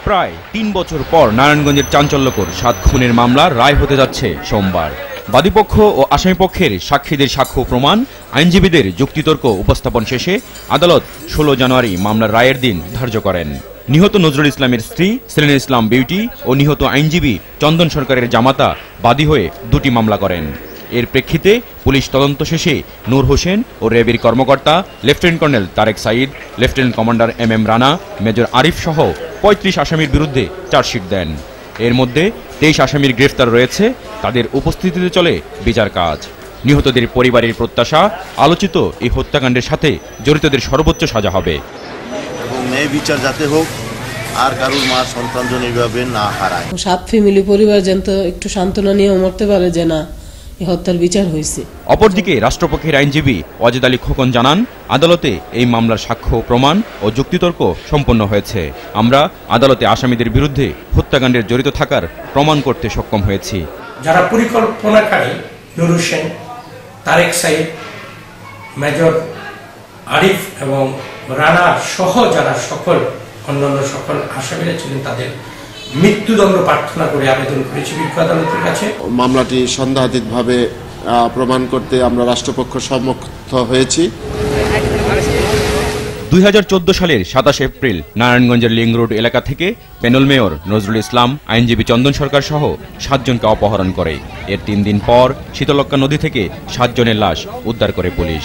প্রায় ৩ বছর পর নারায়ণগঞ্জের চাঞ্চল্যকর ৭ খুনের মামলার রায় হতে যাচ্ছে সোমবার। বাদীপক্ষ ও আসামিপক্ষের সাক্ষীদের সাক্ষ্য প্রমাণ, আইনজীবীদের যুক্তিতর্ক উপস্থাপন শেষে আদালত ১৬ জানুয়ারি মামলার রায়ের দিন ধার্য করেন। নিহত নজরুল ইসলামের স্ত্রী সেলিনা ইসলাম বিউটি ও নিহত আইনজীবী চন্দন সরকারের জামাতা বাদী হয়ে দুটি মামলা করেন। এর প্রেক্ষিতে পুলিশ তদন্ত শেষে নূর হোসেন ও র্যাবের কর্মকর্তা lieutenant colonel Tarek Sayeed, lieutenant commander M Rana, major Arif সহ ৩৫ আসামির বিরুদ্ধে চার্জশিট দেন। এর মধ্যে ২৩ আসামির গ্রেফতার রয়েছে। তাদের উপস্থিতিতে চলে বিচার কাজ। নিহতদের পরিবারের প্রত্যাশা, আলোচিত এই হত্যাকাণ্ডের সাথে জড়িতদের সর্বোচ্চ সাজা হবে এবং ন্যায় বিচার যাতে হোক, আর কারুর মা সন্তান যেন এইভাবে না হারায়। ৭ ফ্যামিলি পরিবার যেন একটু সান্ত্বনা নিয়ে মরতে পারে যে না, এই হত্যার বিচার হয়েছে। অপরদিকে রাষ্ট্রপক্ষের আইনজীবী ওয়াজেদ আলী খোকন জানান, আদালতে এই মামলার সাক্ষ্য প্রমাণ ও যুক্তিতর্ক সম্পন্ন হয়েছে। আমরা আদালতে আসামিদের বিরুদ্ধে হত্যাকাণ্ডের জড়িত থাকার প্রমাণ করতে সক্ষম হয়েছি। যারা পরিকল্পনাকারী নূর হোসেন, তারেক সাঈদ, মেজর আরিফ এবং রানা সহ যারা অন্যান্য সকল আসামিরা ছিলেন, তাদের মৃত্যুদণ্ড প্রার্থনা করে আবেদন করেছি বিজ্ঞ আদালতের কাছে। মামলাটি সন্দেহাতীতভাবে প্রমাণ করতে আমরা রাষ্ট্রপক্ষ সম্মত হয়েছি। ২০১৪ সালের ২৭ এপ্রিল নারায়ণগঞ্জের লিং রোড এলাকা থেকে প্যানেল মেয়র নজরুল ইসলাম, আইনজীবী চন্দন সরকার সহ ৭ জনকে অপহরণ করে। এর ৩ দিন পর শীতলক্ষ্যা নদী থেকে ৭ জনের লাশ উদ্ধার করে পুলিশ।